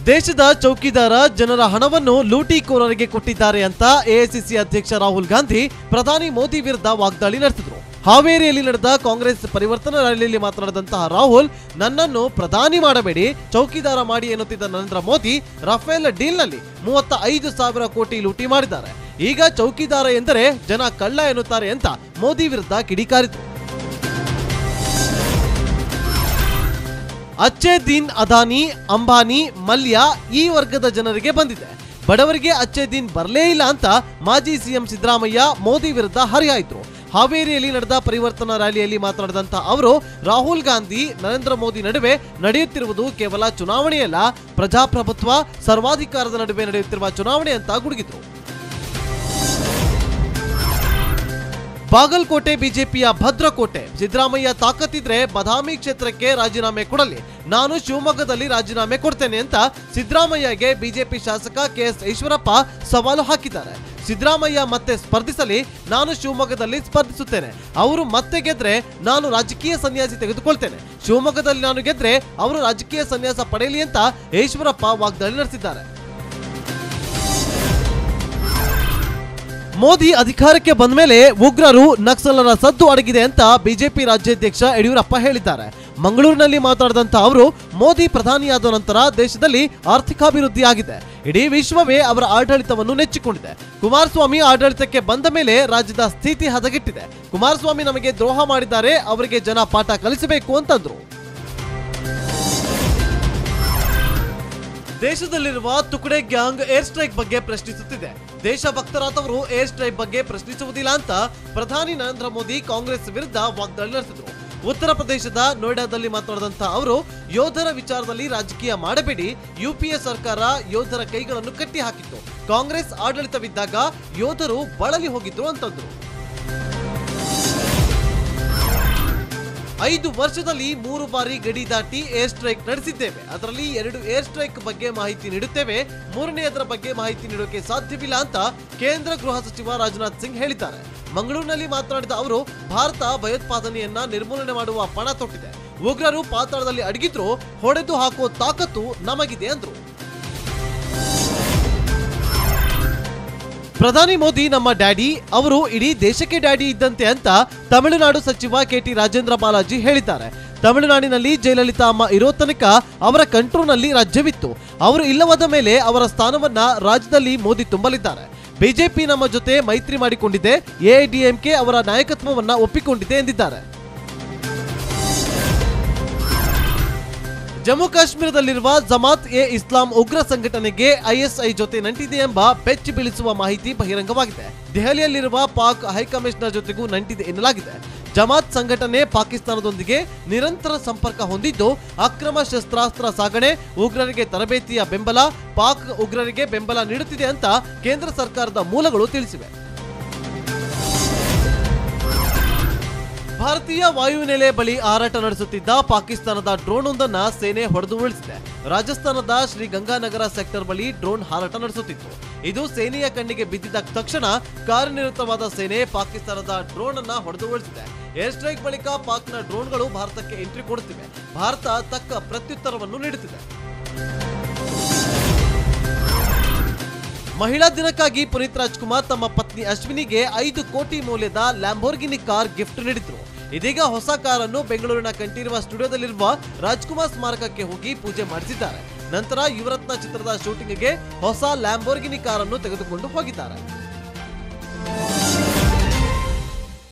ದೇಶದ ಚೌಕಿದಾರ ಜನರ ಹಣವನ್ನು ಲೂಟಿಕೋರರಿಗೆ ಕೊಟ್ಟಿದ್ದಾರೆ ಅಂತ ಎಐಸಿಸಿ ಅಧ್ಯಕ್ಷ ರಾಹುಲ್ ಗಾಂಧಿ ಪ್ರಧಾನಿ ಮೋದಿ ವಿರುದ್ಧ ವಾಗ್ದಾಳಿ ನಡೆಸಿದರು. ಹಾವೇರಿಯಲ್ಲಿ ನಡೆದ ಕಾಂಗ್ರೆಸ್ ಪರಿವರ್ತನಾ ರ್ಯಾಲಿಯಲ್ಲಿ ಮಾತನಾಡಿದಂತಹ ರಾಹುಲ್, ನನ್ನನ್ನು ಪ್ರಧಾನಿ ಮಾಡಬೇಡಿ, ಚೌಕಿದಾರ ಮಾಡಿ ಎನ್ನುತ್ತಿದ್ದ ನರೇಂದ್ರ ಮೋದಿ ರಫೇಲ್ ಡೀಲ್ನಲ್ಲಿ 35,000 ಕೋಟಿ ಲೂಟಿ ಮಾಡಿದ್ದಾರೆ. ಈಗ ಚೌಕಿದಾರ ಎಂದರೆ ಜನ ಕಳ್ಳ ಎನ್ನುತ್ತಾರೆ ಅಂತ ಮೋದಿ ವಿರುದ್ಧ ಕಿಡಿಕಾರಿದರು. ಅಚ್ಚೆ ದೀನ್ ಅದಾನಿ, ಅಂಬಾನಿ, ಮಲ್ಯ ಈ ವರ್ಗದ ಜನರಿಗೆ ಬಂದಿದೆ, ಬಡವರಿಗೆ ಅಚ್ಚೆ ದೀನ್ ಬರಲೇ ಇಲ್ಲ ಅಂತ ಮಾಜಿ ಸಿಎಂ ಸಿದ್ದರಾಮಯ್ಯ ಮೋದಿ ವಿರುದ್ಧ ಹರಿಹಾಯ್ದರು. ಹಾವೇರಿಯಲ್ಲಿ ನಡೆದ ಪರಿವರ್ತನಾ ರ್ಯಾಲಿಯಲ್ಲಿ ಮಾತನಾಡಿದಂತ ಅವರು, ರಾಹುಲ್ ಗಾಂಧಿ ನರೇಂದ್ರ ಮೋದಿ ನಡುವೆ ನಡೆಯುತ್ತಿರುವುದು ಕೇವಲ ಚುನಾವಣೆಯಲ್ಲ, ಪ್ರಜಾಪ್ರಭುತ್ವ ಸರ್ವಾಧಿಕಾರದ ನಡುವೆ ನಡೆಯುತ್ತಿರುವ ಚುನಾವಣೆ ಅಂತ ಗುಡುಗಿದ್ರು. ಬಾಗಲಕೋಟೆ ಬಿಜೆಪಿಯ ಭದ್ರಕೋಟೆ, ಸಿದ್ದರಾಮಯ್ಯ ತಾಕತ್ತಿದ್ರೆ ಬದಾಮಿ ಕ್ಷೇತ್ರಕ್ಕೆ ರಾಜೀನಾಮೆ ಕೊಡಲಿ, ನಾನು ಶಿವಮೊಗ್ಗದಲ್ಲಿ ರಾಜೀನಾಮೆ ಕೊಡ್ತೇನೆ ಅಂತ ಸಿದ್ದರಾಮಯ್ಯಗೆ ಬಿಜೆಪಿ ಶಾಸಕ ಕೆಎಸ್ ಈಶ್ವರಪ್ಪ ಸವಾಲು ಹಾಕಿದ್ದಾರೆ. ಸಿದ್ದರಾಮಯ್ಯ ಮತ್ತೆ ಸ್ಪರ್ಧಿಸಲಿ, ನಾನು ಶಿವಮೊಗ್ಗದಲ್ಲಿ ಸ್ಪರ್ಧಿಸುತ್ತೇನೆ, ಅವರು ಮತ್ತೆ ಗೆದ್ರೆ ನಾನು ರಾಜಕೀಯ ಸನ್ಯಾಸ ತೆಗೆದುಕೊಳ್ತೇನೆ, ಶಿವಮೊಗ್ಗದಲ್ಲಿ ನಾನು ಗೆದ್ರೆ ಅವರು ರಾಜಕೀಯ ಸನ್ಯಾಸ ಪಡೆಯಲಿ ಅಂತ ಈಶ್ವರಪ್ಪ ವಾಗ್ದಾಳಿ ನಡೆಸಿದ್ದಾರೆ. ಮೋದಿ ಅಧಿಕಾರಕ್ಕೆ ಬಂದ ಮೇಲೆ ಉಗ್ರರು ನಕ್ಸಲರ ಸದ್ದು ಅಡಗಿದೆ ಅಂತ ಬಿಜೆಪಿ ರಾಜ್ಯಾಧ್ಯಕ್ಷ ಯಡಿಯೂರಪ್ಪ ಹೇಳಿದ್ದಾರೆ. ಮಂಗಳೂರಿನಲ್ಲಿ ಮಾತನಾಡಿದಂತ ಅವರು, ಮೋದಿ ಪ್ರಧಾನಿಯಾದ ನಂತರ ದೇಶದಲ್ಲಿ ಆರ್ಥಿಕಾಭಿವೃದ್ಧಿ ಆಗಿದೆ, ಇಡೀ ವಿಶ್ವವೇ ಅವರ ಆಡಳಿತವನ್ನು ನೆಚ್ಚಿಕೊಂಡಿದೆ. ಕುಮಾರಸ್ವಾಮಿ ಆಡಳಿತಕ್ಕೆ ಬಂದ ಮೇಲೆ ರಾಜ್ಯದ ಸ್ಥಿತಿ ಹದಗೆಟ್ಟಿದೆ, ಕುಮಾರಸ್ವಾಮಿ ನಮಗೆ ದ್ರೋಹ ಮಾಡಿದ್ದಾರೆ, ಅವರಿಗೆ ಜನ ಪಾಠ ಕಲಿಸಬೇಕು ಅಂತಂದ್ರು. ದೇಶದಲ್ಲಿರುವ ತುಕಡೆ ಗ್ಯಾಂಗ್ ಏರ್ ಸ್ಟ್ರೈಕ್ ಬಗ್ಗೆ ಪ್ರಶ್ನಿಸುತ್ತಿದೆ. ದೇಶಭಕ್ತರಾದವರು ಏರ್ ಸ್ಟ್ರೈಕ್ ಬಗ್ಗೆ ಪ್ರಶ್ನಿಸುವುದಿಲ್ಲ ಅಂತ ಪ್ರಧಾನಿ ನರೇಂದ್ರ ಮೋದಿ ಕಾಂಗ್ರೆಸ್ ವಿರುದ್ಧ ವಾಗ್ದಾಳಿ ನಡೆಸಿದರು. ಉತ್ತರ ಪ್ರದೇಶದ ನೋಯ್ಡಾದಲ್ಲಿ ಮಾತನಾಡಿದಂತ ಅವರು, ಯೋಧರ ವಿಚಾರದಲ್ಲಿ ರಾಜಕೀಯ ಮಾಡಬೇಡಿ, ಯುಪಿಎ ಸರ್ಕಾರ ಯೋಧರ ಕೈಗಳನ್ನು ಕಟ್ಟಿ ಹಾಕಿತ್ತು, ಕಾಂಗ್ರೆಸ್ ಆಡಳಿತವಿದ್ದಾಗ ಯೋಧರು ಬಳಲಿ ಹೋಗಿದ್ರು ಅಂತಂದ್ರು. 5 ವರ್ಷದಲ್ಲಿ 3 ಬಾರಿ ಗಡಿ ದಾಟಿ ಏರ್ ಸ್ಟ್ರೈಕ್ ನಡೆಸಿದ್ದೇವೆ, ಅದರಲ್ಲಿ 2 ಏರ್ ಸ್ಟ್ರೈಕ್ ಬಗ್ಗೆ ಮಾಹಿತಿ ನೀಡುತ್ತೇವೆ, 3ನೇದರ ಬಗ್ಗೆ ಮಾಹಿತಿ ನೀಡೋಕೆ ಸಾಧ್ಯವಿಲ್ಲ ಅಂತ ಕೇಂದ್ರ ಗೃಹ ಸಚಿವ ರಾಜನಾಥ್ ಸಿಂಗ್ ಹೇಳಿದ್ದಾರೆ. ಮಂಗಳೂರಿನಲ್ಲಿ ಮಾತನಾಡಿದ ಅವರು, ಭಾರತ ಭಯೋತ್ಪಾದನೆಯನ್ನ ನಿರ್ಮೂಲನೆ ಮಾಡುವ ಪಣ ತೊಟ್ಟಿದೆ, ಉಗ್ರರು ಪಾತಾಳದಲ್ಲಿ ಅಡಗಿದ್ರು ಹೊಡೆದು ಹಾಕೋ ತಾಕತ್ತು ನಮಗಿದೆ ಅಂದ್ರು. ಪ್ರಧಾನಿ ಮೋದಿ ನಮ್ಮ ಡ್ಯಾಡಿ, ಅವರು ಇಡೀ ದೇಶಕ್ಕೆ ಡ್ಯಾಡಿ ಇದ್ದಂತೆ ಅಂತ ತಮಿಳುನಾಡು ಸಚಿವ ಕೆಟಿ ರಾಜೇಂದ್ರ ಬಾಲಾಜಿ ಹೇಳಿದ್ದಾರೆ. ತಮಿಳುನಾಡಿನಲ್ಲಿ ಜಯಲಲಿತಾ ಅಮ್ಮ ಇರೋ ತನಕ ಅವರ ಕಂಟ್ರೋಲ್ನಲ್ಲಿ ರಾಜ್ಯವಿತ್ತು, ಅವರು ಇಲ್ಲವಾದ ಮೇಲೆ ಅವರ ಸ್ಥಾನವನ್ನ ರಾಜ್ಯದಲ್ಲಿ ಮೋದಿ ತುಂಬಲಿದ್ದಾರೆ. ಬಿಜೆಪಿ ನಮ್ಮ ಜೊತೆ ಮೈತ್ರಿ ಮಾಡಿಕೊಂಡಿದೆ, ಎಐಡಿಎಂಕೆ ಅವರ ನಾಯಕತ್ವವನ್ನ ಒಪ್ಪಿಕೊಂಡಿದೆ ಎಂದಿದ್ದಾರೆ. ಜಮ್ಮು ಕಾಶ್ಮೀರದಲ್ಲಿರುವ ಜಮಾತ್ ಎ ಇಸ್ಲಾಂ ಉಗ್ರ ಸಂಘಟನೆಗೆ ಐಎಸ್ಐ ಜೊತೆ ನಂಟಿದೆ ಎಂಬ ಬೆಚ್ಚಿ ಬೀಳಿಸುವ ಮಾಹಿತಿ ಬಹಿರಂಗವಾಗಿದೆ. ದೆಹಲಿಯಲ್ಲಿರುವ ಪಾಕ್ ಹೈಕಮಿಷನರ್ ಜೊತೆಗೂ ನಂಟಿದೆ ಎನ್ನಲಾಗಿದೆ. ಜಮಾತ್ ಸಂಘಟನೆ ಪಾಕಿಸ್ತಾನದೊಂದಿಗೆ ನಿರಂತರ ಸಂಪರ್ಕ ಹೊಂದಿದ್ದು, ಅಕ್ರಮ ಶಸ್ತ್ರಾಸ್ತ್ರ ಸಾಗಣೆ, ಉಗ್ರರಿಗೆ ತರಬೇತಿಯ ಬೆಂಬಲ, ಪಾಕ್ ಉಗ್ರರಿಗೆ ಬೆಂಬಲ ನೀಡುತ್ತಿದೆ ಅಂತ ಕೇಂದ್ರ ಸರ್ಕಾರದ ಮೂಲಗಳು ತಿಳಿಸಿವೆ. ಭಾರತೀಯ ವಾಯುನೆಲೆ ಬಳಿ ಹಾರಾಟ ನಡೆಸುತ್ತಿದ್ದ ಪಾಕಿಸ್ತಾನದ ಡ್ರೋನ್ ಒಂದನ್ನ ಸೇನೆ ಹೊಡೆದು ಉರುಳಿಸಿದೆ. ರಾಜಸ್ಥಾನದ ಶ್ರೀಗಂಗಾನಗರ ಸೆಕ್ಟರ್ ಬಳಿ ಡ್ರೋನ್ ಹಾರಾಟ ನಡೆಸುತ್ತಿತ್ತು. ಇದು ಸೇನೆಯ ಕಣ್ಣಿಗೆ ಬಿದ್ದಿದ್ದ ತಕ್ಷಣ ಕಾರ್ಯನಿರತವಾದ ಸೇನೆ ಪಾಕಿಸ್ತಾನದ ಡ್ರೋನ್ ಅನ್ನ ಹೊಡೆದು ಉರುಳಿಸಿದೆ. ಏರ್ ಸ್ಟ್ರೈಕ್ ಬಳಿಕ ಪಾಕ್ನ ಡ್ರೋನ್ಗಳು ಭಾರತಕ್ಕೆ ಎಂಟ್ರಿ ಕೊಡುತ್ತಿವೆ. ಭಾರತ ತಕ್ಕ ಪ್ರತ್ಯುತ್ತರವನ್ನು ನೀಡುತ್ತಿದೆ. ಮಹಿಳಾ ದಿನಕ್ಕಾಗಿ ಪುನೀತ್ ರಾಜ್ಕುಮಾರ್ ತಮ್ಮ ಪತ್ನಿ ಅಶ್ವಿನಿಗೆ 5 ಕೋಟಿ ಮೌಲ್ಯದ ಲ್ಯಾಂಬೋರ್ಗಿನಿ ಕಾರ್ ಗಿಫ್ಟ್ ನೀಡಿದ್ರು. ಇದೀಗ ಹೊಸ ಕಾರನ್ನು ಬೆಂಗಳೂರಿನ ಕಂಠೀರವ ಸ್ಟುಡಿಯೋದಲ್ಲಿರುವ ರಾಜ್ಕುಮಾರ್ ಸ್ಮಾರಕಕ್ಕೆ ಹೋಗಿ ಪೂಜೆ ಮಾಡಿಸಿದ್ದಾರೆ. ನಂತರ ಯುವರತ್ನ ಚಿತ್ರದ ಶೂಟಿಂಗ್ಗೆ ಹೊಸ ಲ್ಯಾಂಬೋರ್ಗಿನಿ ಕಾರನ್ನು ತೆಗೆದುಕೊಂಡು ಹೋಗಿದ್ದಾರೆ.